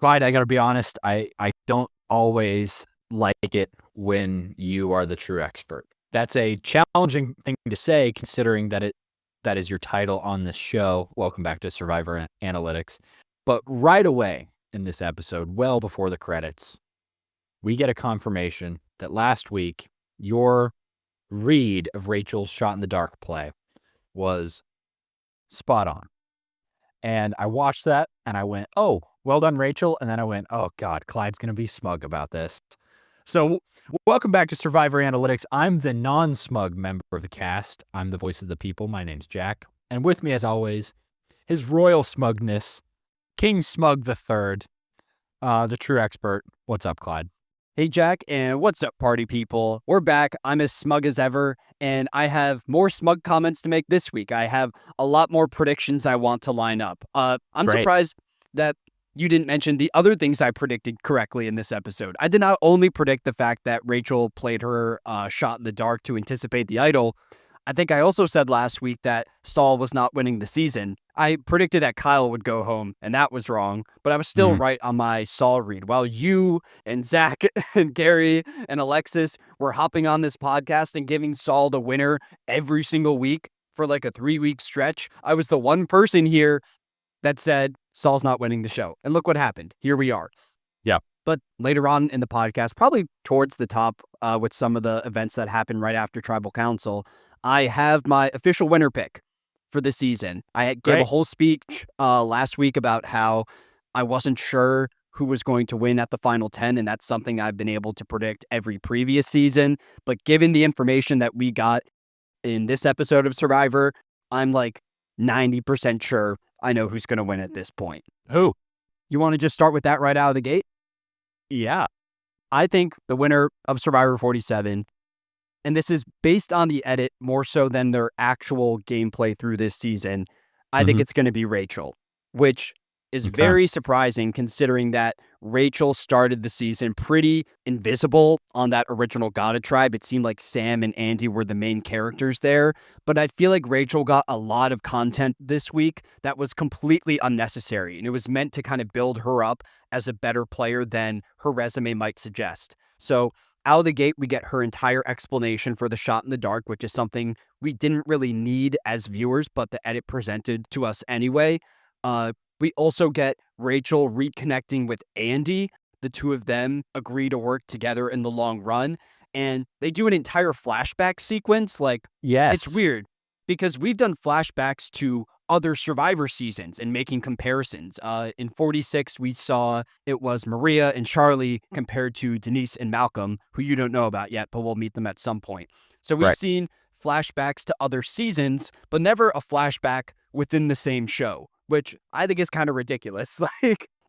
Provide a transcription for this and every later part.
Clyde, I gotta be honest, I don't always like it when you are the true expert. That's a challenging thing to say, considering that is your title on this show. Welcome back to Survivor Analytics. But right away in this episode, well before the credits, we get a confirmation that last week your read of Rachel's shot in the dark play was spot on. And I watched that and I went, oh, well done, Rachel. And then I went, oh, God, Clyde's going to be smug about this. So welcome back to Survivor Analytics. I'm the non-smug member of the cast. I'm the voice of the people. My name's Jack. And with me, as always, his royal smugness, King Smug III, the true expert. What's up, Clyde? Hey, Jack, and what's up, party people? We're back. I'm as smug as ever, and I have more smug comments to make this week. I have a lot more predictions I want to line up. I'm Great. surprised that you didn't mention the other things I predicted correctly in this episode. I did not only predict the fact that Rachel played her shot in the dark to anticipate the idol. I think I also said last week that Saul was not winning the season. I predicted that Kyle would go home, and that was wrong, but I was still right on my Saul read. While you and Zach and Gary and Alexis were hopping on this podcast and giving Saul the winner every single week for like a 3-week stretch, I was the one person here that said Saul's not winning the show. And look what happened. Here we are. Yeah. But later on in the podcast, probably towards the top with some of the events that happened right after Tribal Council, I have my official winner pick for the season. I gave a whole speech last week about how I wasn't sure who was going to win at the final 10, and that's something I've been able to predict every previous season. But given the information that we got in this episode of Survivor, I'm like 90% sure I know who's going to win at this point. Who? You want to just start with that right out of the gate? Yeah. I think the winner of Survivor 47, and this is based on the edit more so than their actual gameplay through this season, I think it's going to be Rachel, which is very surprising considering that Rachel started the season pretty invisible on that original Gotta tribe. It seemed like Sam and Andy were the main characters there, but I feel like Rachel got a lot of content this week that was completely unnecessary, and it was meant to kind of build her up as a better player than her resume might suggest. So out of the gate, we get her entire explanation for the shot in the dark, which is something we didn't really need as viewers, but the edit presented to us anyway. We also get Rachel reconnecting with Andy. The two of them agree to work together in the long run, and they do an entire flashback sequence. Like, Yes. It's weird because we've done flashbacks to other Survivor seasons and making comparisons. In 46, we saw it was Maria and Charlie compared to Denise and Malcolm, who you don't know about yet, but we'll meet them at some point. So we've seen flashbacks to other seasons, but never a flashback within the same show, which I think is kind of ridiculous.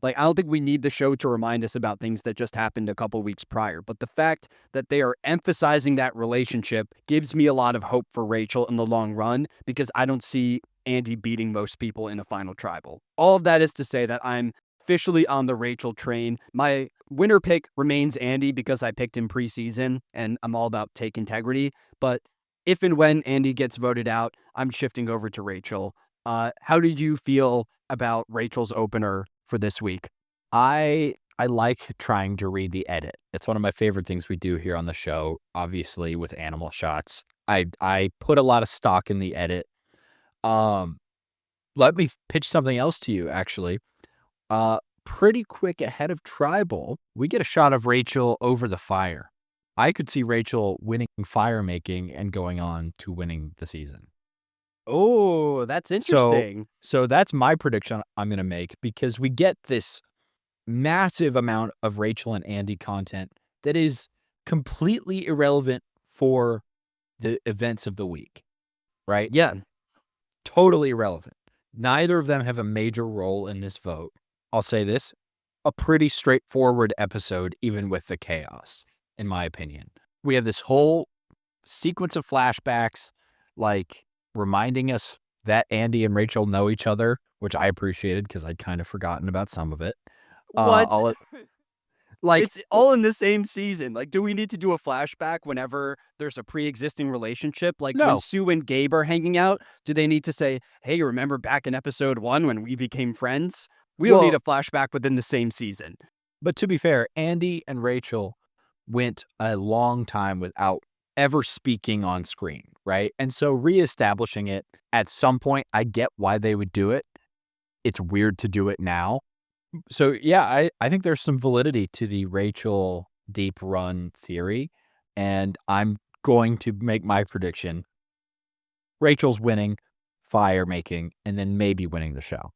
Like I don't think we need the show to remind us about things that just happened a couple weeks prior. But the fact that they are emphasizing that relationship gives me a lot of hope for Rachel in the long run, because I don't see Andy beating most people in a final tribal. All of that is to say that I'm officially on the Rachel train. My winner pick remains Andy because I picked him preseason, and I'm all about take integrity. But if and when Andy gets voted out, I'm shifting over to Rachel. How did you feel about Rachel's opener for this week? I like trying to read the edit. It's one of my favorite things we do here on the show, obviously with animal shots. I put a lot of stock in the edit. Let me pitch something else to you, actually. Pretty quick ahead of Tribal, we get a shot of Rachel over the fire. I could see Rachel winning fire making and going on to winning the season. Oh, that's interesting. So that's my prediction I'm going to make, because we get this massive amount of Rachel and Andy content that is completely irrelevant for the events of the week, right? Yeah. Totally irrelevant. Neither of them have a major role in this vote. I'll say this, a pretty straightforward episode, even with the chaos, in my opinion. We have this whole sequence of flashbacks, like reminding us that Andy and Rachel know each other, which I appreciated because I'd kind of forgotten about some of it. What? It's all in the same season. Like, do we need to do a flashback whenever there's a pre-existing relationship? Like, No. when Sue and Gabe are hanging out, do they need to say, hey, remember back in episode 1 when we became friends? We don't need a flashback within the same season. But to be fair, Andy and Rachel went a long time without ever speaking on screen, right? And so reestablishing it at some point, I get why they would do it. It's weird to do it now. So yeah, I think there's some validity to the Rachel deep run theory. And I'm going to make my prediction. Rachel's winning, fire making, and then maybe winning the show.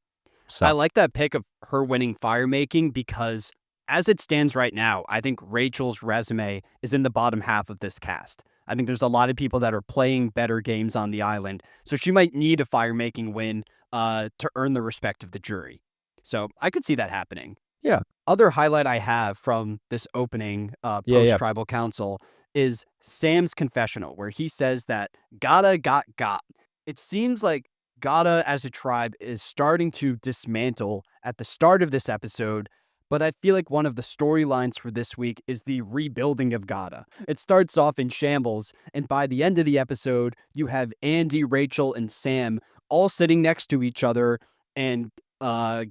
So I like that pick of her winning fire making because as it stands right now, I think Rachel's resume is in the bottom half of this cast. I think there's a lot of people that are playing better games on the island, so she might need a fire making win to earn the respect of the jury. So I could see that happening. yeah. Other highlight I have from this opening Yeah. post-tribal council is Sam's confessional, where he says that Gata got. It seems like Gata as a tribe is starting to dismantle at the start of this episode, but I feel like one of the storylines for this week is the rebuilding of Gata. It starts off in shambles, and by the end of the episode, you have Andy, Rachel, and Sam all sitting next to each other and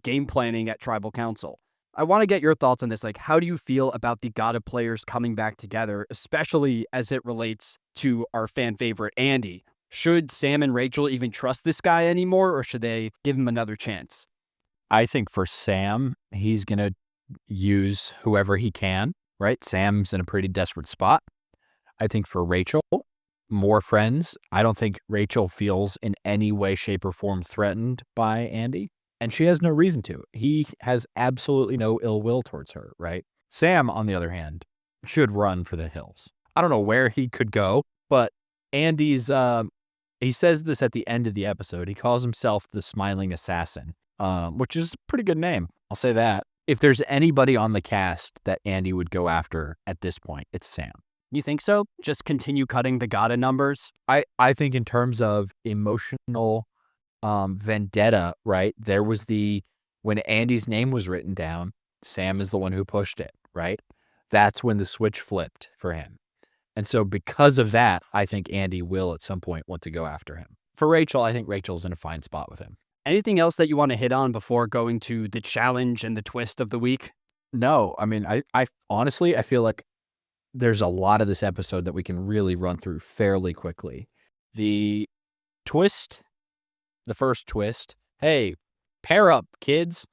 game planning at tribal council. I want to get your thoughts on this. Like, how do you feel about the Gata players coming back together, especially as it relates to our fan favorite Andy? Should Sam and Rachel even trust this guy anymore, or should they give him another chance? I think for Sam, he's going to use whoever he can, right? Sam's in a pretty desperate spot. I think for Rachel, more friends. I don't think Rachel feels in any way, shape, or form threatened by Andy. And she has no reason to. He has absolutely no ill will towards her, right? Sam, on the other hand, should run for the hills. I don't know where he could go, but Andy's, he says this at the end of the episode. He calls himself the Smiling Assassin, which is a pretty good name. I'll say that. If there's anybody on the cast that Andy would go after at this point, it's Sam. You think so? Just continue cutting the Gata numbers? I think in terms of emotional vendetta, right? There was when Andy's name was written down, Sam is the one who pushed it, right? That's when the switch flipped for him. And so because of that, I think Andy will at some point want to go after him. For Rachel, I think Rachel's in a fine spot with him. Anything else that you want to hit on before going to the challenge and the twist of the week? No, I mean, I honestly, I feel like there's a lot of this episode that we can really run through fairly quickly. The twist, the first twist, hey, pair up, kids.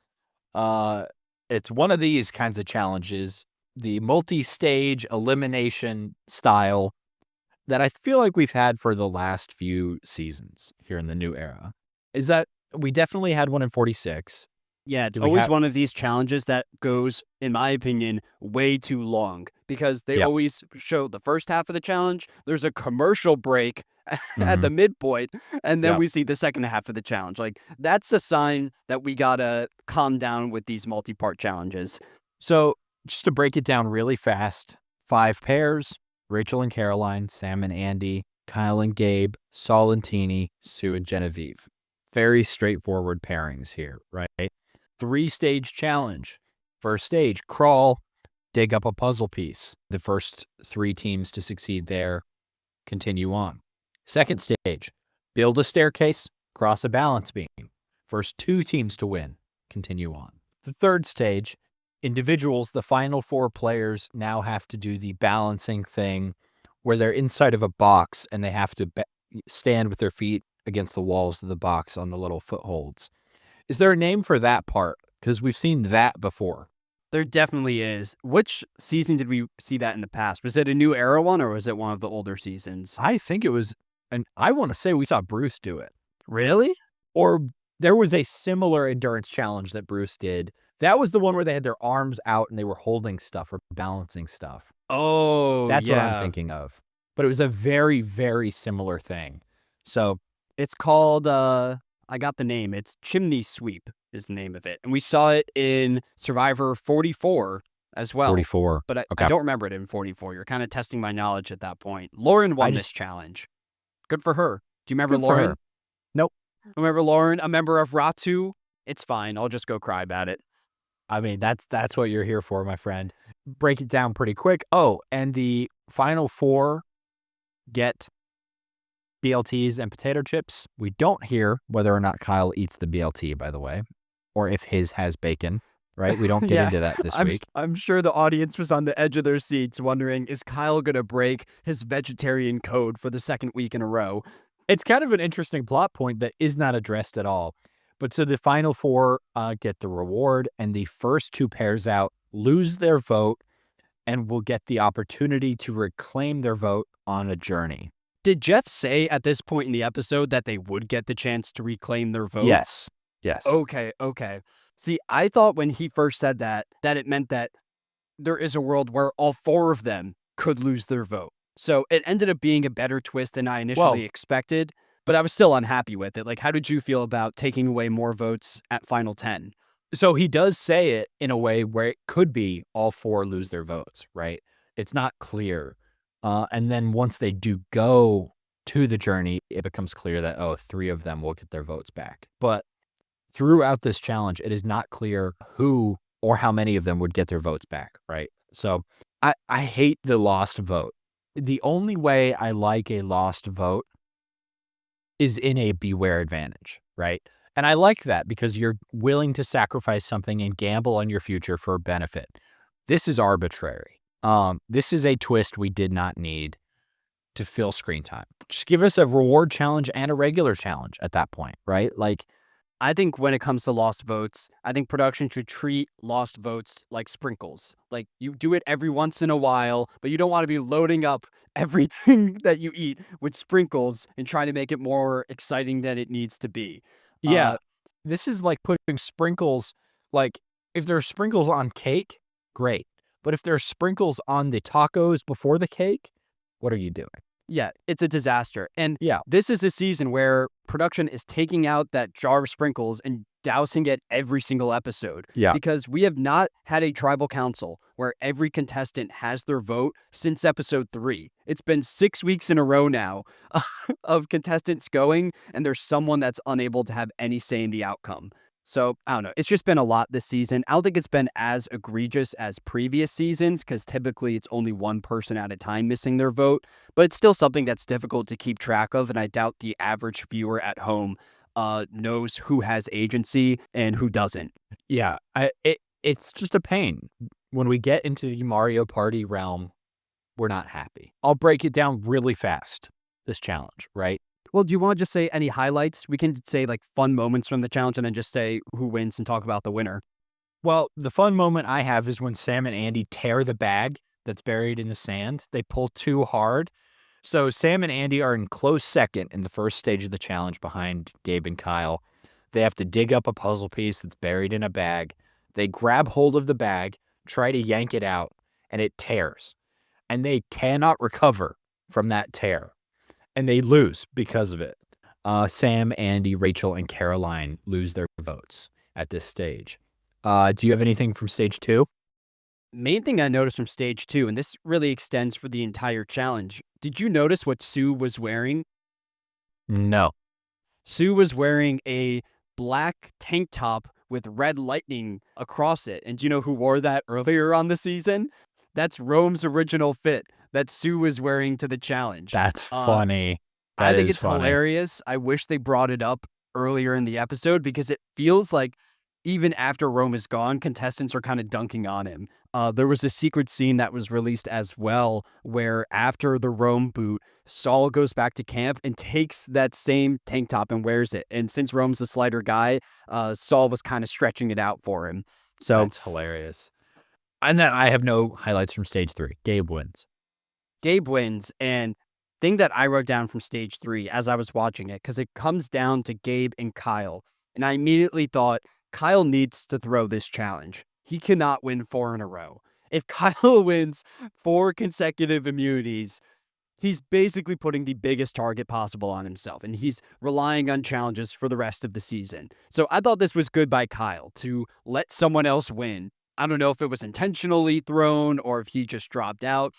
It's one of these kinds of challenges, the multi-stage elimination style that I feel like we've had for the last few seasons here in the new era. Is that we definitely had one in 46. Yeah, it's always one of these challenges that goes, in my opinion, way too long because they always show the first half of the challenge. There's a commercial break at the midpoint, and then we see the second half of the challenge. Like, that's a sign that we gotta calm down with these multi-part challenges. So just to break it down really fast, 5 pairs, Rachel and Caroline, Sam and Andy, Kyle and Gabe, Saul and Teeny, Sue and Genevieve. Very straightforward pairings here, right? 3-stage challenge. First stage, crawl, dig up a puzzle piece. The first 3 teams to succeed there continue on. Second stage, build a staircase, cross a balance beam. First 2 teams to win continue on. The third stage, individuals, the final 4 players now have to do the balancing thing where they're inside of a box and they have to stand with their feet against the walls of the box on the little footholds. Is there a name for that part? Because we've seen that before. There definitely is. Which season did we see that in the past? Was it a new era one or was it one of the older seasons? I think it was, and I want to say we saw Bruce do it. Really? Or there was a similar endurance challenge that Bruce did. That was the one where they had their arms out and they were holding stuff or balancing stuff. Oh, That's what I'm thinking of. But it was a very, very similar thing. So it's called, I got the name. It's Chimney Sweep is the name of it. And we saw it in Survivor 44 as well. 44. But I don't remember it in 44. You're kind of testing my knowledge at that point. Lauren won this challenge. Good for her. Do you remember Lauren? Nope. Remember Lauren, a member of Ratu? It's fine. I'll just go cry about it. I mean, that's what you're here for, my friend. Break it down pretty quick. Oh, and the final 4 get BLTs and potato chips. We don't hear whether or not Kyle eats the BLT, by the way. or if his has bacon, right? We don't get Yeah, into that this week. I'm sure the audience was on the edge of their seats wondering, is Kyle going to break his vegetarian code for the second week in a row? It's kind of an interesting plot point that is not addressed at all. But so the final four get the reward, and the first two pairs out lose their vote and will get the opportunity to reclaim their vote on a journey. Did Jeff say at this point in the episode that they would get the chance to reclaim their vote? Yes. Okay. See, I thought when he first said that it meant that there is a world where all four of them could lose their vote. So it ended up being a better twist than I initially expected, but I was still unhappy with it. Like, how did you feel about taking away more votes at Final 10? So he does say it in a way where it could be all four lose their votes, right? It's not clear. And then once they do go to the journey, it becomes clear that, oh, three of them will get their votes back. But throughout this challenge, it is not clear who or how many of them would get their votes back, right? So I hate the lost vote. The only way I like a lost vote is in a beware advantage, right? And I like that because you're willing to sacrifice something and gamble on your future for a benefit. This is arbitrary. This is a twist we did not need to fill screen time. Just give us a reward challenge and a regular challenge at that point, right? Like, I think when it comes to lost votes, I think production should treat lost votes like sprinkles. Like, you do it every once in a while, but you don't want to be loading up everything that you eat with sprinkles and trying to make it more exciting than it needs to be. yeah, this is like putting sprinkles, like if there's sprinkles on cake, great. But if there's sprinkles on the tacos before the cake, what are you doing? Yeah, it's a disaster. And Yeah. this is a season where production is taking out that jar of sprinkles and dousing it every single episode. Yeah. Because we have not had a tribal council where every contestant has their vote since episode 3. It's been 6 weeks in a row now of contestants going, and there's someone that's unable to have any say in the outcome. So, I don't know. It's just been a lot this season. I don't think it's been as egregious as previous seasons because typically it's only one person at a time missing their vote, but it's still something that's difficult to keep track of. And I doubt the average viewer at home knows who has agency and who doesn't. Yeah. It's just a pain. When we get into the Mario Party realm, we're not happy. I'll break it down really fast, this challenge, right? Well, do you want to just say any highlights? We can say like fun moments from the challenge and then just say who wins and talk about the winner. Well, the fun moment I have is when Sam and Andy tear the bag that's buried in the sand. They pull too hard. So Sam and Andy are in close second in the first stage of the challenge behind Gabe and Kyle. They have to dig up a puzzle piece that's buried in a bag. They grab hold of the bag, try to yank it out, and it tears. And they cannot recover from that tear. And they lose because of it. Sam, Andy, Rachel, and Caroline lose their votes at this stage. Do you have anything from stage 2? Main thing I noticed from stage 2, and this really extends for the entire challenge. Did you notice what Sue was wearing? No. Sue was wearing a black tank top with red lightning across it. And do you know who wore that earlier on the season? That's Rome's original fit that Sue was wearing to the challenge. That's funny. I think it's hilarious. I wish they brought it up earlier in the episode because it feels like even after Rome is gone, contestants are kind of dunking on him. There was a secret scene that was released as well where after the Rome boot, Saul goes back to camp and takes that same tank top and wears it. And since Rome's a slighter guy, Saul was kind of stretching it out for him. So that's hilarious. And then I have no highlights from stage 3. Gabe wins. Gabe wins, and thing that I wrote down from stage 3 as I was watching it, because it comes down to Gabe and Kyle, and I immediately thought Kyle needs to throw this challenge. He cannot win 4 in a row. If Kyle wins 4 consecutive immunities, he's basically putting the biggest target possible on himself, and he's relying on challenges for the rest of the season. So I thought this was good by Kyle to let someone else win. I don't know if it was intentionally thrown or if he just dropped out,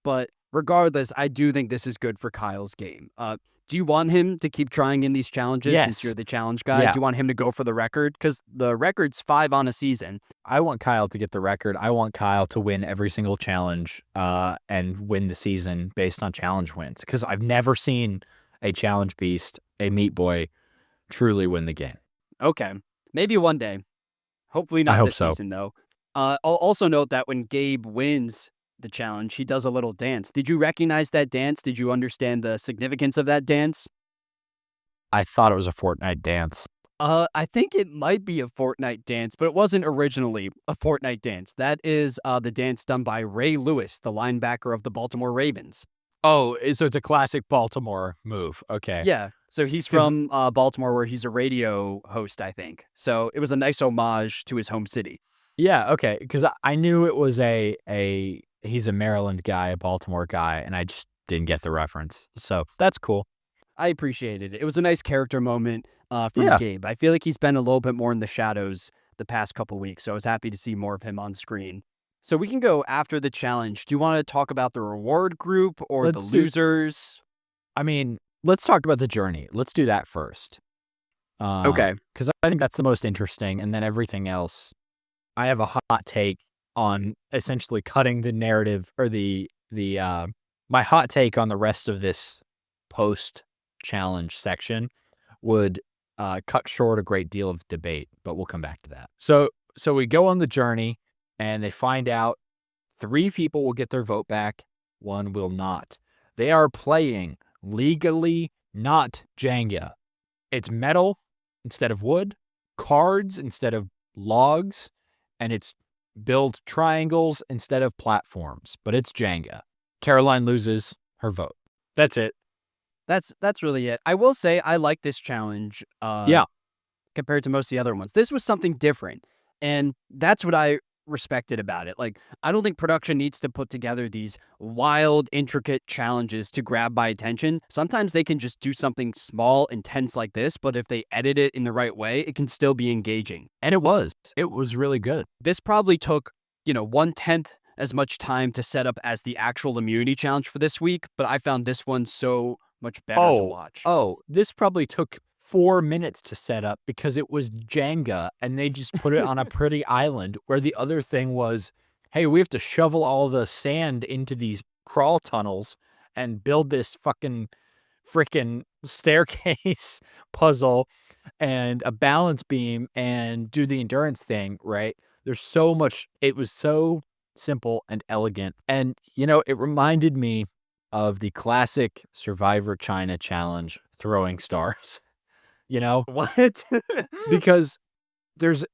but regardless, I do think this is good for Kyle's game. Do you want him to keep trying in these challenges since you're the challenge guy? Yeah. Do you want him to go for the record? Because the record's 5 on a season. I want Kyle to get the record. I want Kyle to win every single challenge and win the season based on challenge wins. Because I've never seen a challenge beast, a meat boy, truly win the game. Okay, maybe one day. Hopefully I not hope this so. season, though. I'll also note that when Gabe wins the challenge, he does a little dance. Did you recognize that dance? Did you understand the significance of that dance? I thought it was a Fortnite dance. I think it might be a Fortnite dance, but it wasn't originally a Fortnite dance. That is the dance done by Ray Lewis, the linebacker of the Baltimore Ravens. Oh, so it's a classic Baltimore move. Okay. Yeah. So he's 'Cause from Baltimore, where he's a radio host, I think. So it was a nice homage to his home city. yeah, okay. Because I knew it was a he's a Maryland guy, a Baltimore guy, and I just didn't get the reference. So that's cool. I appreciated it. It was a nice character moment from Yeah. Gabe. I feel like he's been a little bit more in the shadows the past couple weeks, so I was happy to see more of him on screen. So we can go after the challenge. Do you want to talk about the reward group or the Let's do losers? I mean, let's talk about the journey. Let's do that first. Okay. Because I think that's the most interesting, and then everything else. I have a hot take on essentially cutting the narrative or my hot take on the rest of this post challenge section would cut short a great deal of debate, but we'll come back to that. So we go on the journey, and they find out 3 people will get their vote back, 1 will not. They are playing legally not Jenga. It's metal instead of wood, cards instead of logs, and it's build triangles instead of platforms, but it's Jenga. Caroline loses her vote. That's it. That's really it. I will say I like this challenge Yeah. compared to most of the other ones. This was something different, and that's what I respected about it. Like, I don't think production needs to put together these wild, intricate challenges to grab my attention. Sometimes they can just do something small and tense like this, but if they edit it in the right way, it can still be engaging. And it was. It was really good. This probably took, 1/10 as much time to set up as the actual immunity challenge for this week, but I found this one so much better to watch. This probably took 4 minutes to set up because it was Jenga, and they just put it on a pretty island where the other thing was, "Hey, we have to shovel all the sand into these crawl tunnels and build this fucking frickin' staircase puzzle and a balance beam and do the endurance thing," right? There's so much it was so simple and elegant, and, it reminded me of the classic Survivor China challenge, throwing stars, you know? What? Because there's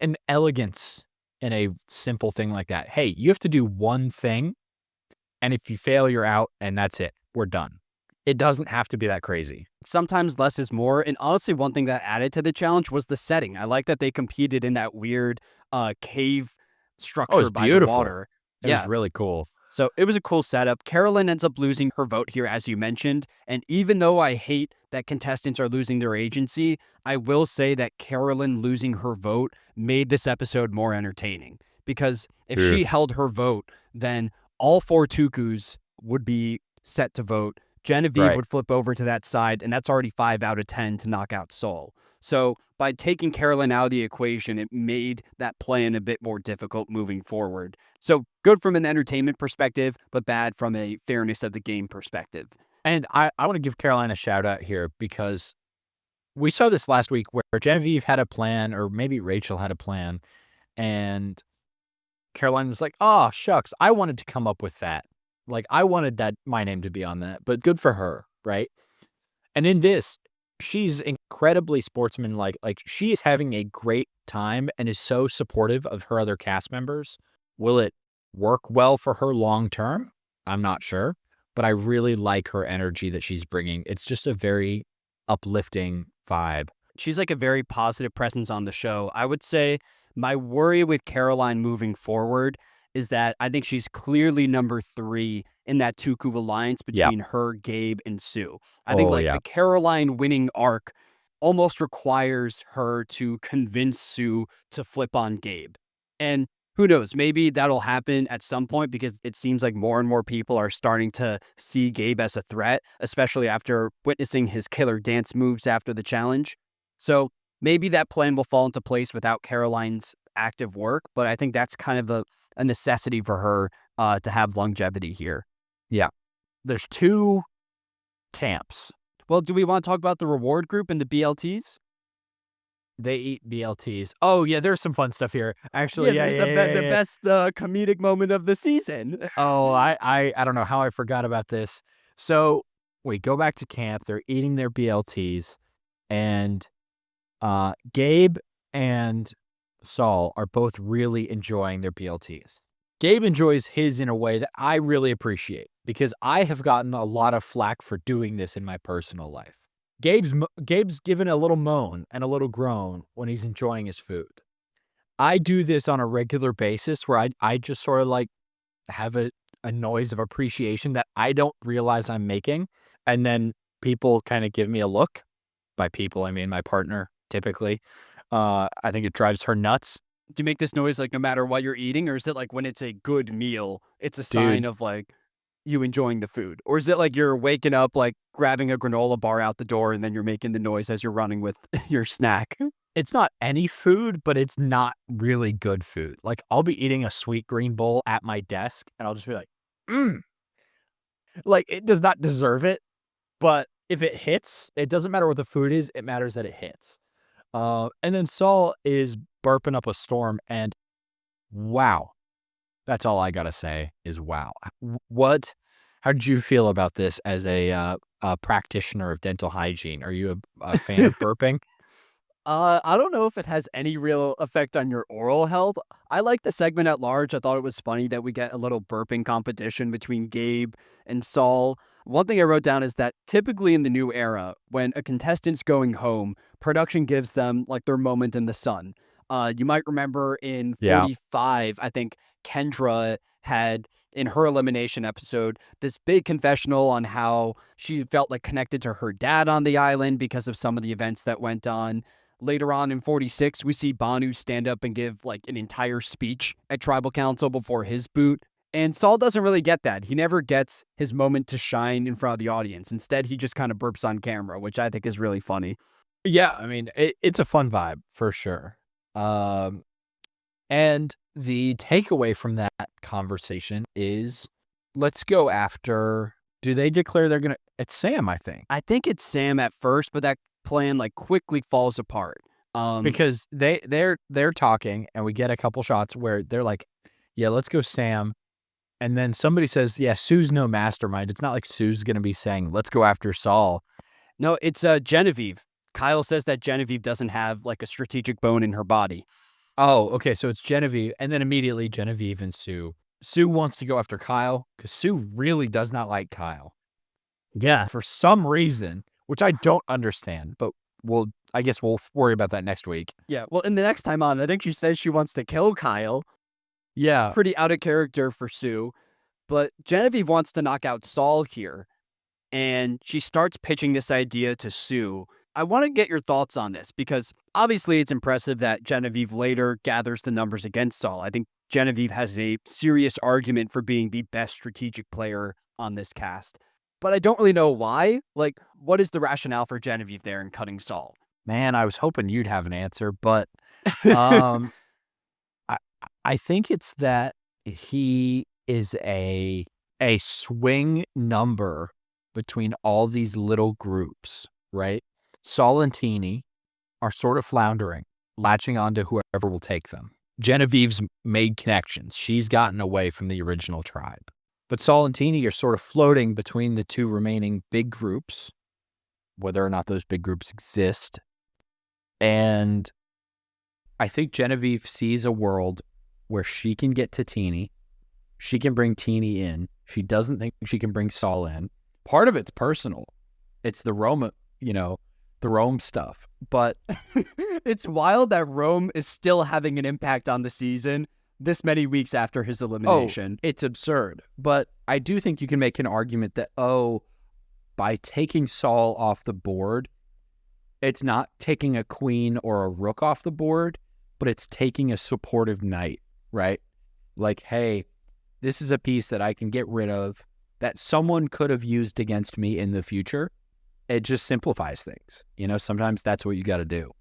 an elegance in a simple thing like that. Hey, you have to do one thing, and if you fail, you're out, and that's it. We're done. It doesn't have to be that crazy. Sometimes less is more. And honestly, one thing that added to the challenge was the setting. I like that they competed in that weird cave Oh, it's structure by the beautiful. water. It was Yeah. really cool. So it was a cool setup. Carolyn ends up losing her vote here, as you mentioned. And even though I hate that contestants are losing their agency, I will say that Carolyn losing her vote made this episode more entertaining. Because if True. she held her vote, then all 4 Tukus would be set to vote. Genevieve Right. would flip over to that side, and that's already 5 out of 10 to knock out Soul. So by taking Carolyn out of the equation, it made that plan a bit more difficult moving forward. So good from an entertainment perspective, but bad from a fairness of the game perspective. And I want to give Caroline a shout out here because we saw this last week where Genevieve had a plan, or maybe Rachel had a plan, and Caroline was like, "Oh, shucks, I wanted to come up with that. Like, I wanted my name to be on that, but good for her, right?" And in this, she's incredibly sportsmanlike. Like, she is having a great time and is so supportive of her other cast members. Will it work well for her long term? I'm not sure, but I really like her energy that she's bringing. It's just a very uplifting vibe. She's like a very positive presence on the show. I would say my worry with Caroline moving forward is that I think she's clearly number 3 in that Tuku alliance Yeah. between her, Gabe, and Sue. I think Oh, like yeah. the Caroline winning arc almost requires her to convince Sue to flip on Gabe. And who knows, maybe that'll happen at some point because it seems like more and more people are starting to see Gabe as a threat, especially after witnessing his killer dance moves after the challenge. So maybe that plan will fall into place without Caroline's active work, but I think that's kind of a necessity for her to have longevity here. Yeah. There's 2 camps. Well, do we want to talk about the reward group and the BLTs? They eat BLTs. Oh, yeah, there's some fun stuff here. Actually, Yeah, yeah, there's yeah, yeah, the yeah. best comedic moment of the season. Oh, I don't know how I forgot about this. So, we go back to camp, they're eating their BLTs, and, Gabe and Saul are both really enjoying their BLTs. Gabe enjoys his in a way that I really appreciate because I have gotten a lot of flack for doing this in my personal life. Gabe's given a little moan and a little groan when he's enjoying his food. I do this on a regular basis where I just sort of like have a noise of appreciation that I don't realize I'm making, and then people kinda give me a look. By people, I mean my partner, typically. I think it drives her nuts. Do you make this noise like no matter what you're eating, or is it like when it's a good meal, it's a sign Dude, of like you enjoying the food? Or is it like you're waking up, like grabbing a granola bar out the door and then you're making the noise as you're running with your snack? it's not any food, but it's not really good food. Like, I'll be eating a sweet green bowl at my desk, and I'll just be like, "Mm." Like, it does not deserve it, but if it hits, it doesn't matter what the food is, it matters that it hits. And then Saul is burping up a storm, and wow. That's all I gotta say is wow. What how did you feel about this as a practitioner of dental hygiene? Are you a fan of burping? I don't know if it has any real effect on your oral health. I like the segment at large. I thought it was funny that we get a little burping competition between Gabe and Saul. One thing I wrote down is that typically in the new era, when a contestant's going home, production gives them like their moment in the sun. You might remember in Yeah. 45, I think Kendra had in her elimination episode this big confessional on how she felt like connected to her dad on the island because of some of the events that went on. Later on in 46, we see Banu stand up and give like an entire speech at tribal council before his boot. And Saul doesn't really get that. He never gets his moment to shine in front of the audience. Instead, he just kind of burps on camera, which I think is really funny. Yeah, I mean, it's a fun vibe for sure. Um, and the takeaway from that conversation is let's go after do they declare they're gonna it's Sam, I think. I think it's Sam at first, but that plan like quickly falls apart. Um, Because they're talking and we get a couple shots where they're like, "Yeah, let's go Sam." And then somebody says, "Yeah, Sue's no mastermind." It's not like Sue's gonna be saying, "Let's go after Saul." no, it's Genevieve. Kyle says that Genevieve doesn't have like a strategic bone in her body. Oh, okay, so it's Genevieve, and then immediately Genevieve and Sue. Sue wants to go after Kyle because Sue really does not like Kyle Yeah. for some reason, which I don't understand, but I guess we'll worry about that next week. Yeah. Well, in the next time on, I think she says she wants to kill Kyle. Yeah. Pretty out of character for Sue. But Genevieve wants to knock out Saul here. And she starts pitching this idea to Sue. I want to get your thoughts on this because obviously it's impressive that Genevieve later gathers the numbers against Saul. I think Genevieve has a serious argument for being the best strategic player on this cast. But I don't really know why. Like, what is the rationale for Genevieve there in cutting Saul? Man, I was hoping you'd have an answer, but, um I I think it's that he is a swing number between all these little groups, right? Saul and Teeny are sort of floundering, latching on to whoever will take them. Genevieve's made connections. She's gotten away from the original tribe. But Saul and Teeny are sort of floating between the two remaining big groups, whether or not those big groups exist. And I think Genevieve sees a world where she can get to Teeny. She can bring Teeny in. She doesn't think she can bring Saul in. Part of it's personal. It's the Rome, the Rome stuff. But It's wild that Rome is still having an impact on the season this many weeks after his elimination. it's absurd. But I do think you can make an argument that, by taking Saul off the board, it's not taking a queen or a rook off the board, but it's taking a supportive knight, right? Like, hey, this is a piece that I can get rid of that someone could have used against me in the future. It just simplifies things. Sometimes that's what you got to do.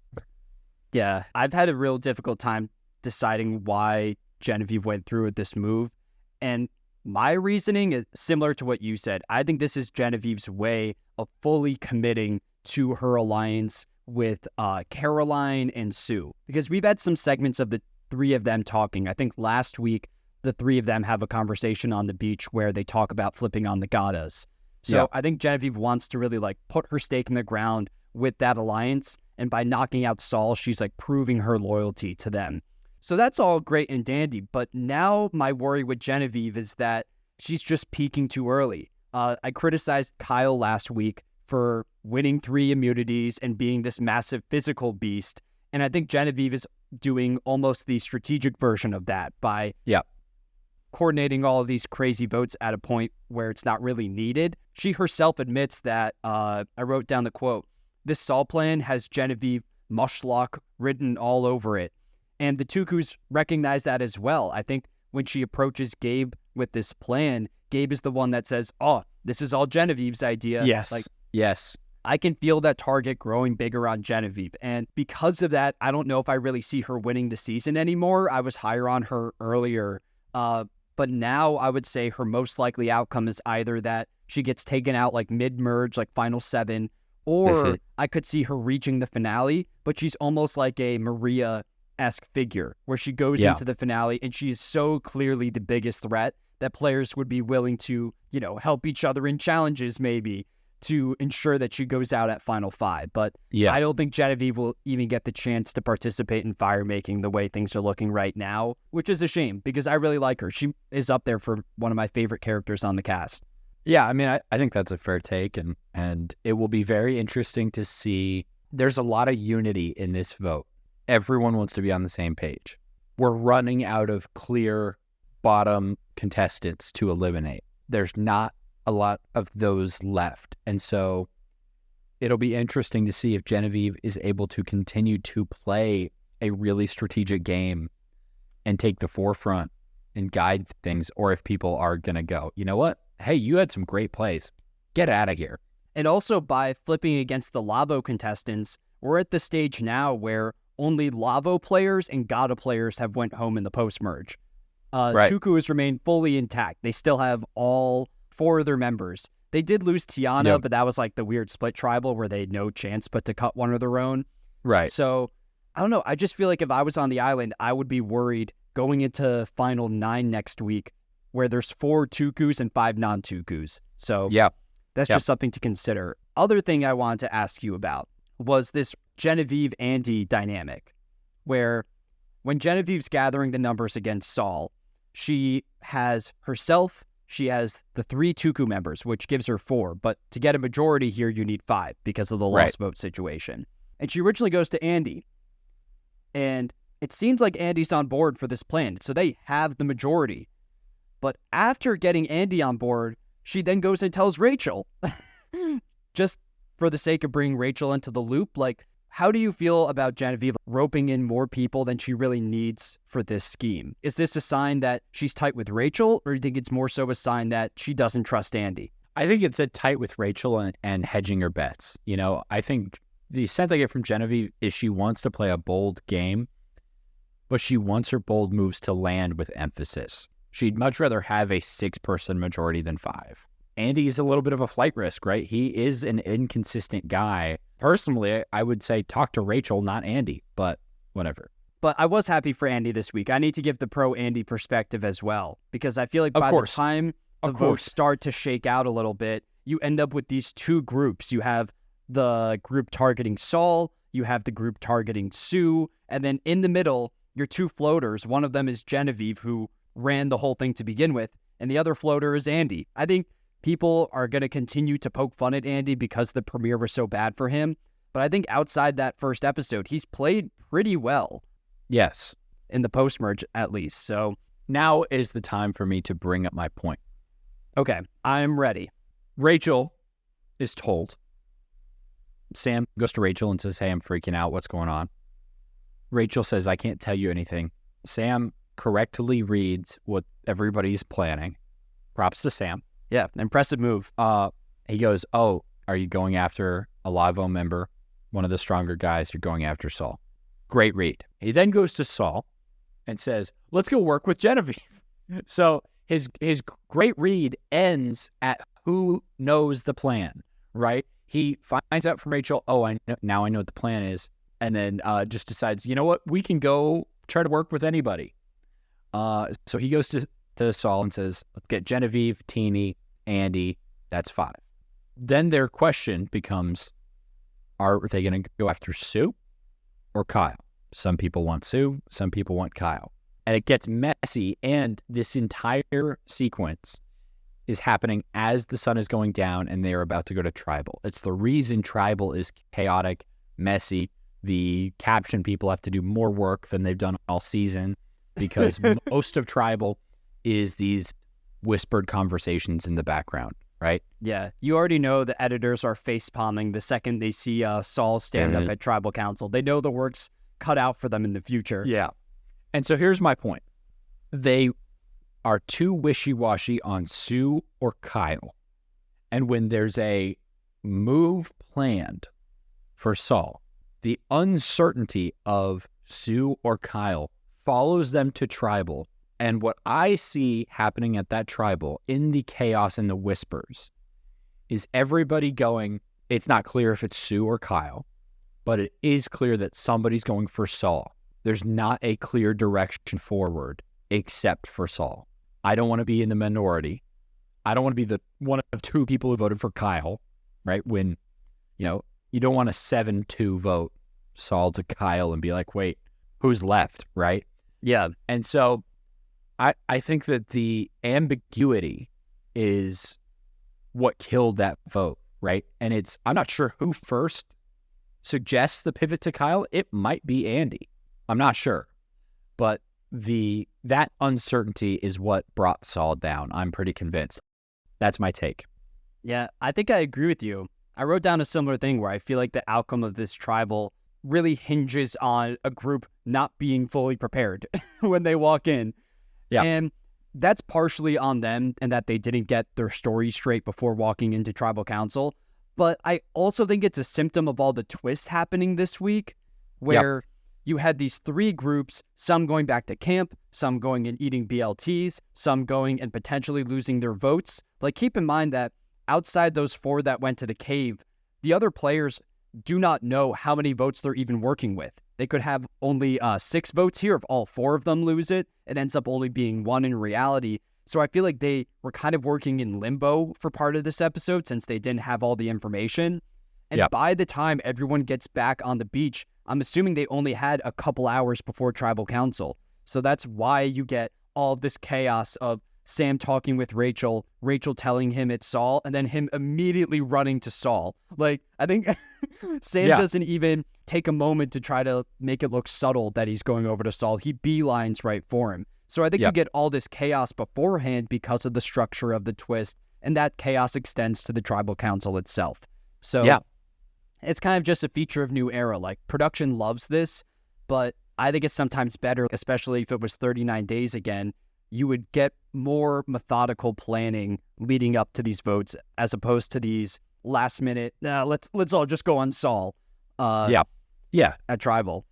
Yeah, I've had a real difficult time deciding why Genevieve went through with this move. And my reasoning is similar to what you said. I think this is Genevieve's way of fully committing to her alliance with Caroline and Sue, because we've had some segments of the three of them talking. I think last week, the three of them have a conversation on the beach where they talk about flipping on the Gatas. So I think Genevieve wants to really like put her stake in the ground with that alliance. And by knocking out Saul, she's like proving her loyalty to them. So that's all great and dandy. But now my worry with Genevieve is that she's just peaking too early. I criticized Kyle last week for winning 3 immunities and being this massive physical beast. And I think Genevieve is doing almost the strategic version of that by coordinating all of these crazy votes at a point where it's not really needed. She herself admits that, I wrote down the quote, "This Saul plan has Genevieve mushlock written all over it." And the Tukus recognize that as well. I think when she approaches Gabe with this plan, Gabe is the one that says, "Oh, this is all Genevieve's idea." Yes. I can feel that target growing bigger on Genevieve. And because of that, I don't know if I really see her winning the season anymore. I was higher on her earlier. But now I would say her most likely outcome is either that she gets taken out like mid-merge, like final 7, or I could see her reaching the finale, but she's almost like a Maria-esque figure where she goes into the finale and she is so clearly the biggest threat that players would be willing to, help each other in challenges maybe to ensure that she goes out at final 5. But I don't think Genevieve will even get the chance to participate in fire making the way things are looking right now, which is a shame because I really like her. She is up there for one of my favorite characters on the cast. Yeah, I mean, I think that's a fair take, and it will be very interesting to see. There's a lot of unity in this vote. Everyone wants to be on the same page. We're running out of clear bottom contestants to eliminate. There's not a lot of those left. And so it'll be interesting to see if Genevieve is able to continue to play a really strategic game and take the forefront and guide things, or if people are going to go, you know what? Hey, you had some great plays. Get out of here. And also by flipping against the Lavo contestants, we're at the stage now where only Lavo players and Gata players have went home in the post-merge. Tuku has remained fully intact. They still have all 4 of their members. They did lose Tiana, but that was like the weird split tribal where they had no chance but to cut one of their own. Right. So, I don't know. I just feel like if I was on the island, I would be worried going into Final 9 next week where there's 4 Tukus and 5 non-Tukus. So that's just something to consider. Other thing I wanted to ask you about was this Genevieve-Andy dynamic where when Genevieve's gathering the numbers against Saul, she has herself, she has the 3 Tuku members, which gives her 4. But to get a majority here, you need 5 because of the lost vote situation. And she originally goes to Andy. And it seems like Andy's on board for this plan. So they have the majority. But after getting Andy on board, she then goes and tells Rachel. Just for the sake of bringing Rachel into the loop, like, how do you feel about Genevieve roping in more people than she really needs for this scheme? Is this a sign that she's tight with Rachel, or do you think it's more so a sign that she doesn't trust Andy? I think it's a tight with Rachel and hedging her bets. I think the sense I get from Genevieve is she wants to play a bold game, but she wants her bold moves to land with emphasis. She'd much rather have a 6-person majority than 5. Andy's a little bit of a flight risk, right? He is an inconsistent guy. Personally, I would say talk to Rachel, not Andy, but whatever. But I was happy for Andy this week. I need to give the pro-Andy perspective as well, because I feel like by the time the votes start to shake out a little bit, you end up with these 2 groups. You have the group targeting Saul, you have the group targeting Sue, and then in the middle, your 2 floaters. One of them is Genevieve, who ran the whole thing to begin with, and the other floater is Andy. I think people are going to continue to poke fun at Andy because the premiere was so bad for him. But I think outside that first episode, he's played pretty well. Yes. In the post-merge, at least. So now is the time for me to bring up my point. Okay, I'm ready. Rachel is told. Sam goes to Rachel and says, hey, I'm freaking out. What's going on? Rachel says, I can't tell you anything. Sam correctly reads what everybody's planning. Props to Sam. Yeah, impressive move. He goes, oh, are you going after a Lavo member? One of the stronger guys, you're going after Saul. Great read. He then goes to Saul and says, let's go work with Genevieve. So his great read ends at who knows the plan, right? He finds out from Rachel, oh, I know, now I know what the plan is. And then just decides, you know what, we can go try to work with anybody. So he goes to Saul and says, let's get Genevieve, Teeny, Andy. That's 5. Then their question becomes, are they going to go after Sue or Kyle? Some people want Sue. Some people want Kyle. And it gets messy. And this entire sequence is happening as the sun is going down and they are about to go to Tribal. It's the reason Tribal is chaotic, messy. The caption people have to do more work than they've done all season because most of Tribal is these whispered conversations in the background, right? Yeah, you already know the editors are face-palming the second they see Saul stand up at Tribal Council. They know the work's cut out for them in the future. Yeah. And so here's my point. They are too wishy-washy on Sue or Kyle. And when there's a move planned for Saul, the uncertainty of Sue or Kyle follows them to Tribal. And what I see happening at that Tribal in the chaos and the whispers is everybody going, it's not clear if it's Sue or Kyle, but it is clear that somebody's going for Saul. There's not a clear direction forward except for Saul. I don't want to be in the minority. I don't want to be the one of 2 people who voted for Kyle, right? When, you don't want a 7-2 vote, Saul to Kyle, and be like, wait, who's left, right? Yeah. And so I think that the ambiguity is what killed that vote, right? And I'm not sure who first suggests the pivot to Kyle. It might be Andy. I'm not sure. But that uncertainty is what brought Saul down. I'm pretty convinced. That's my take. Yeah, I think I agree with you. I wrote down a similar thing where I feel like the outcome of this Tribal really hinges on a group not being fully prepared when they walk in. Yeah. And that's partially on them and that they didn't get their story straight before walking into Tribal Council. But I also think it's a symptom of all the twists happening this week where you had these 3 groups, some going back to camp, some going and eating BLTs, some going and potentially losing their votes. Like, keep in mind that outside those 4 that went to the cave, the other players do not know how many votes they're even working with. They could have only 6 votes here. If all 4 of them lose it, it ends up only being 1 in reality. So I feel like they were kind of working in limbo for part of this episode since they didn't have all the information. And by the time everyone gets back on the beach, I'm assuming they only had a couple hours before Tribal Council. So that's why you get all this chaos of Sam talking with Rachel, Rachel telling him it's Saul, and then him immediately running to Saul. Like, I think Sam doesn't even take a moment to try to make it look subtle that he's going over to Saul. He beelines right for him. So I think you get all this chaos beforehand because of the structure of the twist, and that chaos extends to the Tribal Council itself. So it's kind of just a feature of New Era. Like, production loves this, but I think it's sometimes better, especially if it was 39 days again, you would get more methodical planning leading up to these votes as opposed to these last minute, let's all just go on Saul. At Tribal.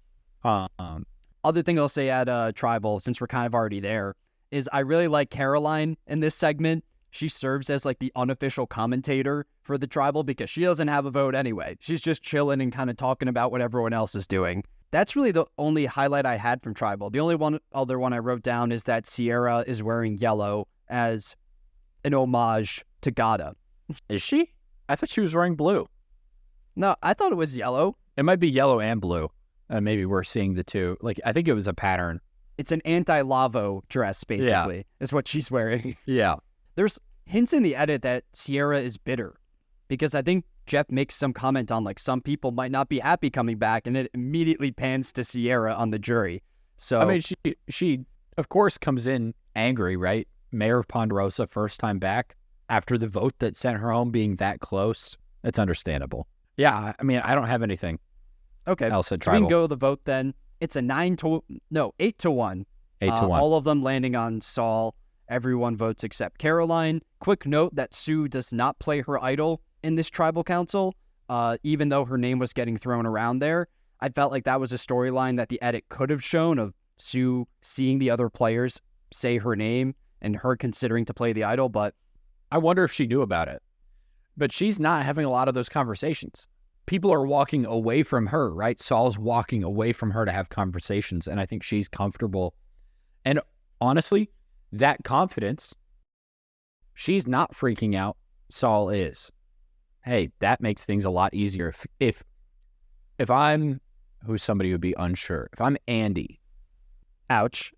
Other thing I'll say at Tribal, since we're kind of already there, is I really like Caroline in this segment. She serves as like the unofficial commentator for the Tribal because she doesn't have a vote anyway. She's just chilling and kind of talking about what everyone else is doing. That's really the only highlight I had from Tribal. The only other one I wrote down is that Sierra is wearing yellow as an homage to Gada. Is she? I thought she was wearing blue. No, I thought it was yellow. It might be yellow and blue. Maybe we're seeing the two. Like, I think it was a pattern. It's an anti-Lavo dress, basically, is what she's wearing. Yeah. There's hints in the edit that Sierra is bitter because I think Jeff makes some comment on, like, some people might not be happy coming back, and it immediately pans to Sierra on the jury. So I mean, she of course comes in angry, right? Mayor of Ponderosa, first time back after the vote that sent her home being that close. It's understandable. Yeah, I mean, I don't have anything. Okay, else at so we Tribal. can go with the vote then. It's a 8 to 1. 8 to 1. All of them landing on Saul. Everyone votes except Caroline. Quick note that Sue does not play her idol in this Tribal Council, even though her name was getting thrown around there. I felt like that was a storyline that the edit could have shown of Sue seeing the other players say her name and her considering to play the idol, but I wonder if she knew about it. But she's not having a lot of those conversations. People are walking away from her, right? Saul's walking away from her to have conversations, and I think she's comfortable. And honestly, that confidence, she's not freaking out. Saul is. Hey, that makes things a lot easier. If I'm, who's somebody who would be unsure, if I'm Andy, Ouch.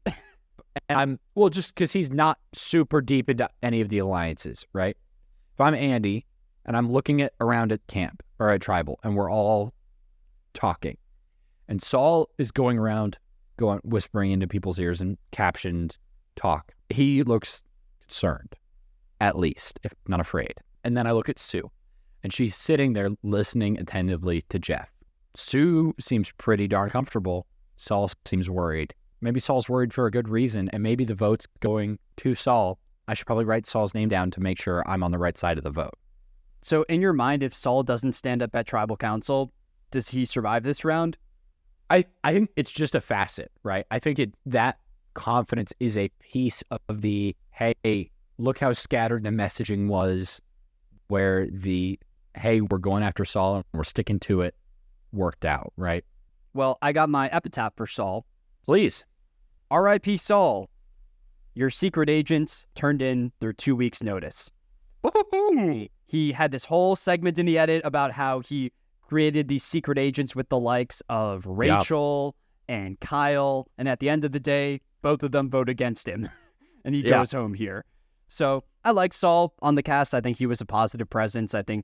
and just because he's not super deep into any of the alliances, right? If I'm Andy and I'm looking around at camp or at tribal and we're all talking and Saul is going around, whispering into people's ears and captioned talk, he looks concerned, at least, if not afraid. And then I look at Sue and she's sitting there listening attentively to Jeff. Sue seems pretty darn comfortable. Saul seems worried. Maybe Saul's worried for a good reason, and maybe the vote's going to Saul. I should probably write Saul's name down to make sure I'm on the right side of the vote. So in your mind, if Saul doesn't stand up at tribal council, does he survive this round? I think it's just a facet, right? I think that confidence is a piece of the, hey, look how scattered the messaging was, where the, hey, we're going after Saul and we're sticking to it, worked out, right? Well, I got my epitaph for Saul. Please. R.I.P. Saul. Your secret agents turned in their 2 weeks' notice. He had this whole segment in the edit about how he created these secret agents with the likes of Rachel and Kyle. And at the end of the day, both of them vote against him. And he goes home here. So I like Saul on the cast. I think he was a positive presence. I think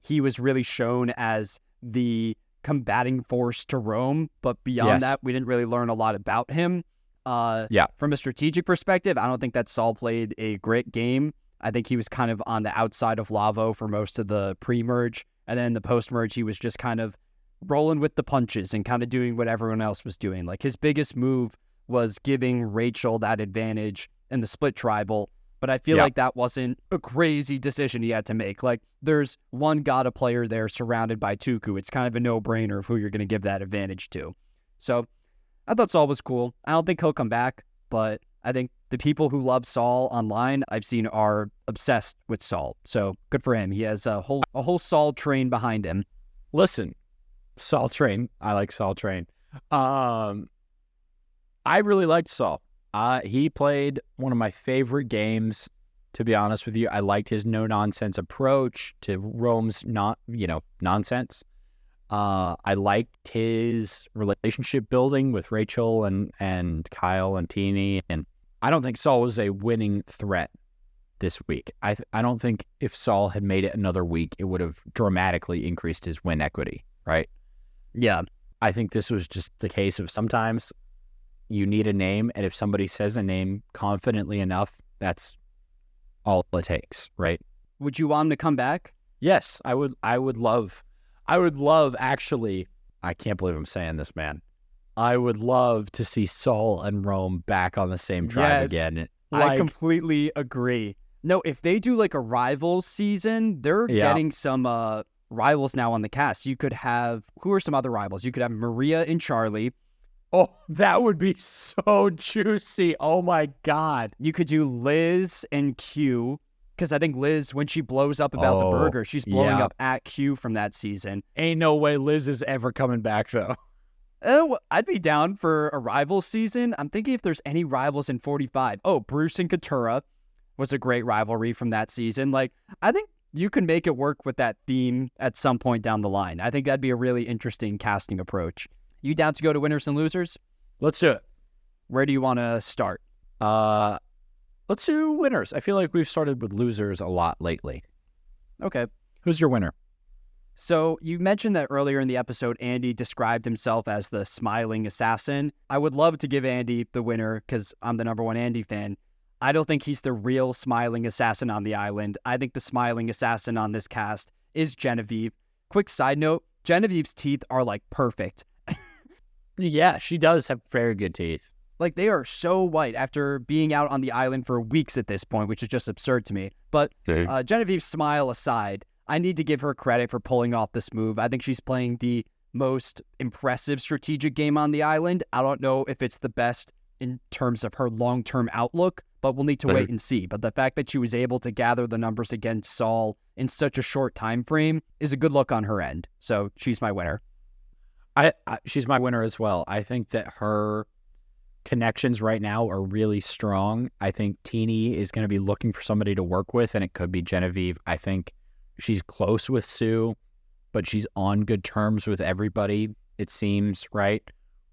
he was really shown as the combating force to Rome. But beyond that, we didn't really learn a lot about him. From a strategic perspective, I don't think that Saul played a great game. I think he was kind of on the outside of Lavo for most of the pre-merge. And then the post-merge, he was just kind of rolling with the punches and kind of doing what everyone else was doing. Like, his biggest move was giving Rachel that advantage in the split tribal. But I feel like that wasn't a crazy decision he had to make. Like, there's one Gata player there surrounded by Tuku. It's kind of a no-brainer of who you're going to give that advantage to. So I thought Saul was cool. I don't think he'll come back, but I think the people who love Saul online, I've seen, are obsessed with Saul. So good for him. He has a whole Saul train behind him. Listen, Saul train. I like Saul train. I really liked Saul. He played one of my favorite games, to be honest with you. I liked his no-nonsense approach to Rome's nonsense. I liked his relationship building with Rachel and Kyle and Teeny. And I don't think Saul was a winning threat this week. I don't think if Saul had made it another week, it would have dramatically increased his win equity, right? Yeah. I think this was just the case of sometimes you need a name, and if somebody says a name confidently enough, that's all it takes, right? Would you want him to come back? Yes, I would love, actually, I can't believe I'm saying this, man. I would love to see Saul and Rome back on the same tribe again. I completely agree. No, if they do like a Rivals season, they're getting some rivals now on the cast. You could have, who are some other rivals? You could have Maria and Charlie. Oh, that would be so juicy. Oh my God. You could do Liz and Q, because I think Liz, when she blows up about the burger, she's blowing up at Q from that season. Ain't no way Liz is ever coming back, though. Oh, I'd be down for a Rivals season. I'm thinking if there's any rivals in 45. Oh, Bruce and Katura was a great rivalry from that season. Like, I think you can make it work with that theme at some point down the line. I think that'd be a really interesting casting approach. You down to go to winners and losers? Let's do it. Where do you want to start? Let's do winners. I feel like we've started with losers a lot lately. Okay. Who's your winner? So you mentioned that earlier in the episode, Andy described himself as the smiling assassin. I would love to give Andy the winner because I'm the #1 Andy fan. I don't think he's the real smiling assassin on the island. I think the smiling assassin on this cast is Genevieve. Quick side note, Genevieve's teeth are like perfect. Yeah, she does have very good teeth. Like, they are so white after being out on the island for weeks at this point, which is just absurd to me. But Genevieve's smile aside, I need to give her credit for pulling off this move. I think she's playing the most impressive strategic game on the island. I don't know if it's the best in terms of her long-term outlook, but we'll need to wait and see. But the fact that she was able to gather the numbers against Saul in such a short time frame is a good look on her end. So she's my winner. She's my winner as well. I think that her connections right now are really strong. I think Teeny is going to be looking for somebody to work with, and it could be Genevieve. I think she's close with Sue, but she's on good terms with everybody, it seems, right?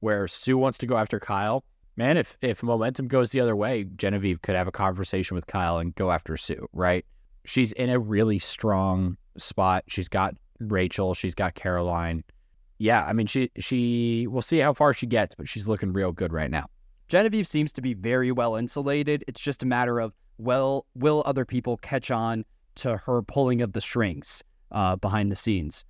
Where Sue wants to go after Kyle. Man, if momentum goes the other way, Genevieve could have a conversation with Kyle and go after Sue, right? She's in a really strong spot. She's got Rachel. She's got Caroline. Yeah, I mean, she we'll see how far she gets, but she's looking real good right now. Genevieve seems to be very well insulated. It's just a matter of, will other people catch on to her pulling of the strings behind the scenes?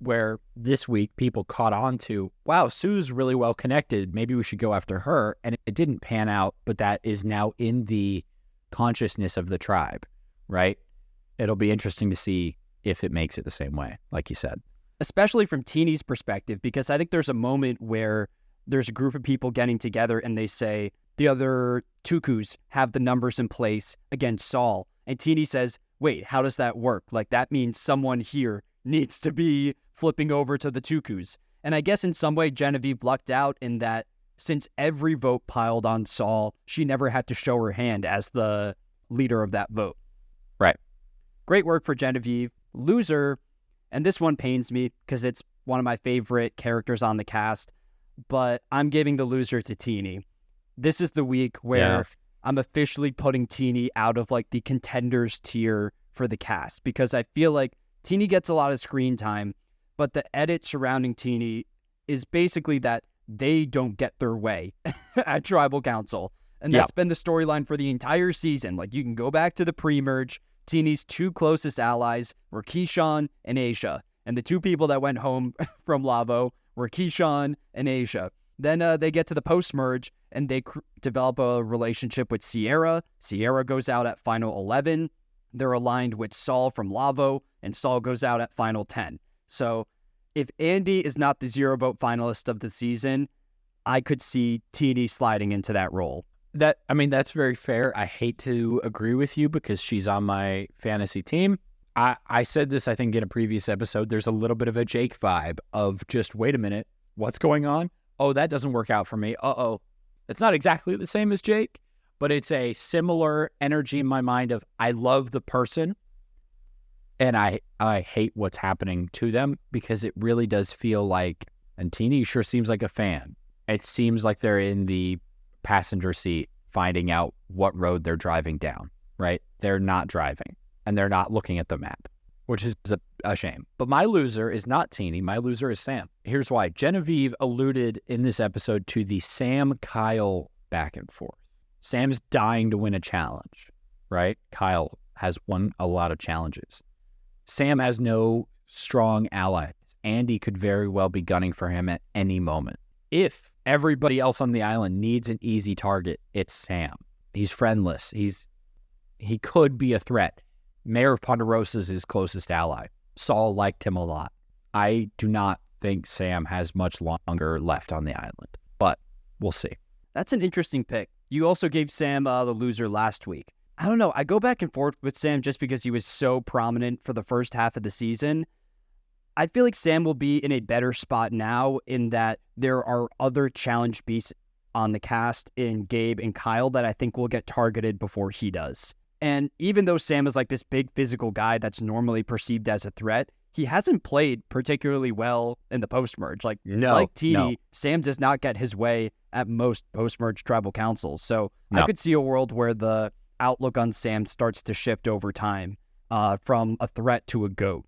Where this week people caught on to, wow, Sue's really well connected. Maybe we should go after her. And it didn't pan out, but that is now in the consciousness of the tribe, right? It'll be interesting to see if it makes it the same way, like you said. Especially from Teeny's perspective, because I think there's a moment where there's a group of people getting together and they say the other Tukus have the numbers in place against Saul. And Teeny says, wait, how does that work? Like, that means someone here needs to be flipping over to the Tukus. And I guess in some way Genevieve lucked out in that since every vote piled on Saul, she never had to show her hand as the leader of that vote. Right. Great work for Genevieve. Loser, and this one pains me because it's one of my favorite characters on the cast, but I'm giving the loser to Teeny. This is the week where I'm officially putting Teeny out of like the contenders tier for the cast, because I feel like Teeny gets a lot of screen time, but the edit surrounding Teeny is basically that they don't get their way at Tribal Council. And that's been the storyline for the entire season. Like, you can go back to the pre-merge. Teeny's two closest allies were Keyshawn and Asia. And the two people that went home from Lavo were Keyshawn and Asia. Then they get to the post-merge, and they develop a relationship with Sierra. Sierra goes out at Final 11. They're aligned with Saul from Lavo, and Saul goes out at Final 10. So if Andy is not the zero-vote finalist of the season, I could see Teeny sliding into that role. That's very fair. I hate to agree with you because she's on my fantasy team. I said this, I think, in a previous episode. There's a little bit of a Jake vibe of just, wait a minute, what's going on? Oh, that doesn't work out for me. Uh-oh. It's not exactly the same as Jake, but it's a similar energy in my mind of, I love the person and I hate what's happening to them, because it really does feel like, and Teeny sure seems like a fan. It seems like they're in the passenger seat finding out what road they're driving down, right? They're not driving and they're not looking at the map, which is a shame. But my loser is not Teeny. My loser is Sam. Here's why. Genevieve alluded in this episode to the Sam-Kyle back and forth. Sam's dying to win a challenge, right? Kyle has won a lot of challenges. Sam has no strong allies. Andy could very well be gunning for him at any moment. If everybody else on the island needs an easy target, it's Sam. He's friendless. He could be a threat. Mayor of Ponderosa is his closest ally. Saul liked him a lot. I do not think Sam has much longer left on the island, but we'll see. That's an interesting pick. You also gave Sam the loser last week. I don't know. I go back and forth with Sam just because he was so prominent for the first half of the season. I feel like Sam will be in a better spot now in that there are other challenge beasts on the cast in Gabe and Kyle that I think will get targeted before he does. And even though Sam is like this big physical guy that's normally perceived as a threat, he hasn't played particularly well in the post-merge. Like Teeny, Sam does not get his way at most post-merge tribal councils. So I could see a world where the outlook on Sam starts to shift over time from a threat to a goat.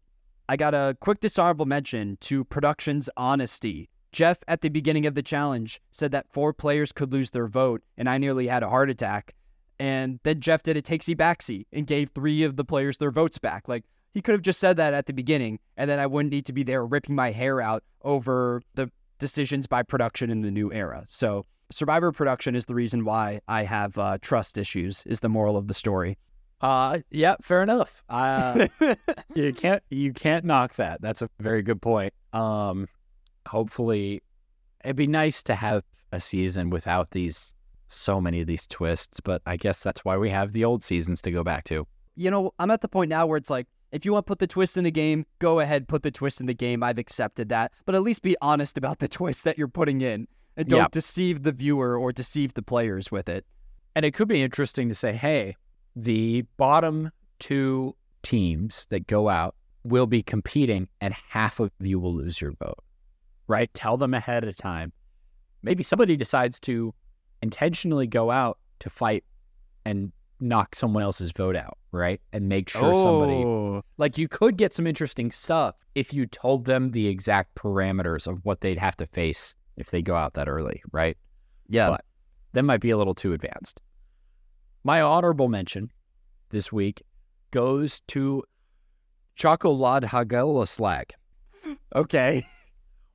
I got a quick dishonorable mention to production's honesty. Jeff, at the beginning of the challenge, said that 4 players could lose their vote, and I nearly had a heart attack. And then Jeff did a takesy-backsy and gave 3 of the players their votes back. Like, he could have just said that at the beginning, and then I wouldn't need to be there ripping my hair out over the decisions by production in the new era. So Survivor production is the reason why I have trust issues, is the moral of the story. Yeah, fair enough. You can't knock that. That's a very good point. Hopefully it'd be nice to have a season without these so many of these twists, but I guess that's why we have the old seasons to go back to. You know, I'm at the point now where it's like, if you want to put the twist in the game, go ahead, put the twist in the game. I've accepted that. But at least be honest about the twist that you're putting in and don't deceive the viewer or deceive the players with it. And it could be interesting to say, hey, the bottom 2 teams that go out will be competing and half of you will lose your vote, right? Tell them ahead of time. Maybe somebody decides to intentionally go out to fight and knock someone else's vote out, right? And make sure somebody, like, you could get some interesting stuff if you told them the exact parameters of what they'd have to face if they go out that early, right? Yeah. But that might be a little too advanced. My honorable mention this week goes to Chocolade Hagelslag. Okay.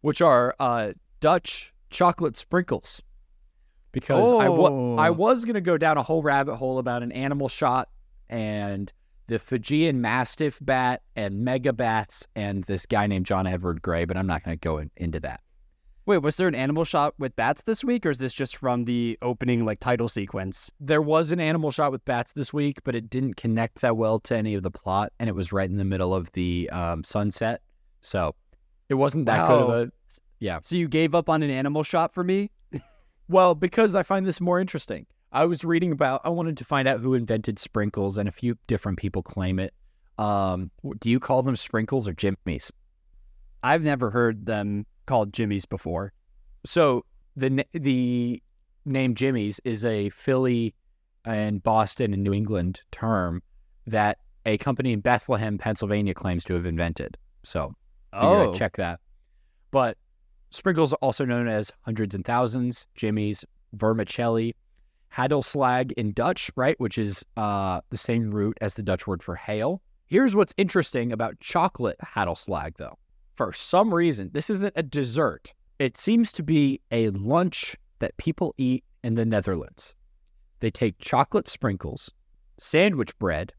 Which are Dutch chocolate sprinkles. Because I was going to go down a whole rabbit hole about an animal shot and the Fijian Mastiff bat and mega bats and this guy named John Edward Gray, but I'm not going to go into that. Wait, was there an animal shot with bats this week, or is this just from the opening title sequence? There was an animal shot with bats this week, but it didn't connect that well to any of the plot, and it was right in the middle of the sunset, so it wasn't that good of a... Yeah. So you gave up on an animal shot for me? Well, because I find this more interesting. I wanted to find out who invented sprinkles, and a few different people claim it. Do you call them sprinkles or jimmies? I've never heard them called jimmies before. So the name jimmies is a Philly and Boston and New England term that a company in Bethlehem, Pennsylvania claims to have invented. So check that. But sprinkles are also known as hundreds and thousands, jimmies, vermicelli, Hagelslag in Dutch, right, which is the same root as the Dutch word for hail. Here's what's interesting about chocolate Hagelslag, though. For some reason, this isn't a dessert. It seems to be a lunch that people eat in the Netherlands. They take chocolate sprinkles, sandwich bread,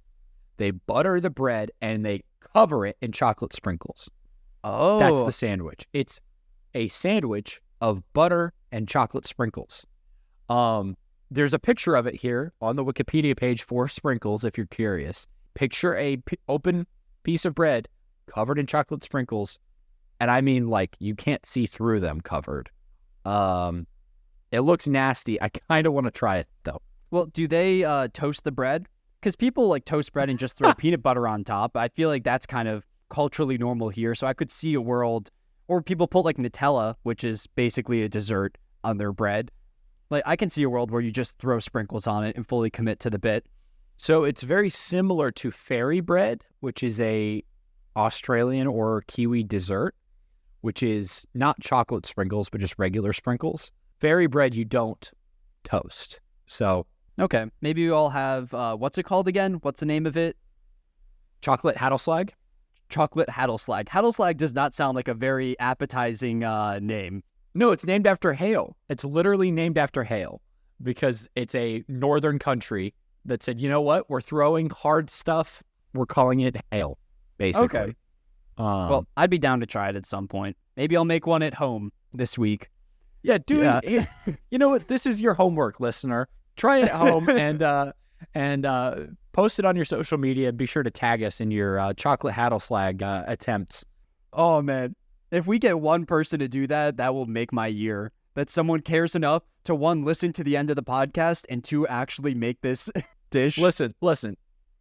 they butter the bread, and they cover it in chocolate sprinkles. Oh. That's the sandwich. It's a sandwich of butter and chocolate sprinkles. There's a picture of it here on the Wikipedia page for sprinkles, if you're curious. Picture a open piece of bread covered in chocolate sprinkles, and I mean, you can't see through them covered. It looks nasty. I kind of want to try it, though. Well, do they toast the bread? Because people toast bread and just throw peanut butter on top. I feel like that's kind of culturally normal here, so I could see a world, or people put Nutella, which is basically a dessert, on their bread. I can see a world where you just throw sprinkles on it and fully commit to the bit. So it's very similar to fairy bread, which is a Australian or Kiwi dessert, which is not chocolate sprinkles, but just regular sprinkles. Fairy bread you don't toast. So okay, maybe we all have, what's it called again? What's the name of it? Chocolate Hagelslag? Chocolate Hagelslag. Hagelslag does not sound like a very appetizing name. No, it's named after hail. It's literally named after hail because it's a northern country that said, you know what? We're throwing hard stuff. We're calling it hail, basically. Okay. Well, I'd be down to try it at some point. Maybe I'll make one at home this week. Yeah, you know what? This is your homework, listener. Try it at home and post it on your social media. Be sure to tag us in your chocolate Hagelslag attempts. Oh, man. If we get one person to do that, that will make my year. That someone cares enough to, one, listen to the end of the podcast, and two, actually make this dish. Listen.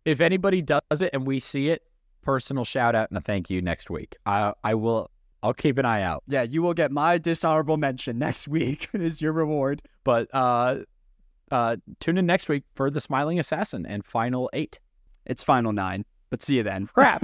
If anybody does it and we see it, personal shout out and a thank you next week. I'll keep an eye out. Yeah, you will get my dishonorable mention next week is your reward. But tune in next week for The Smiling Assassin and Final 8. It's Final 9, but see you then. Crap.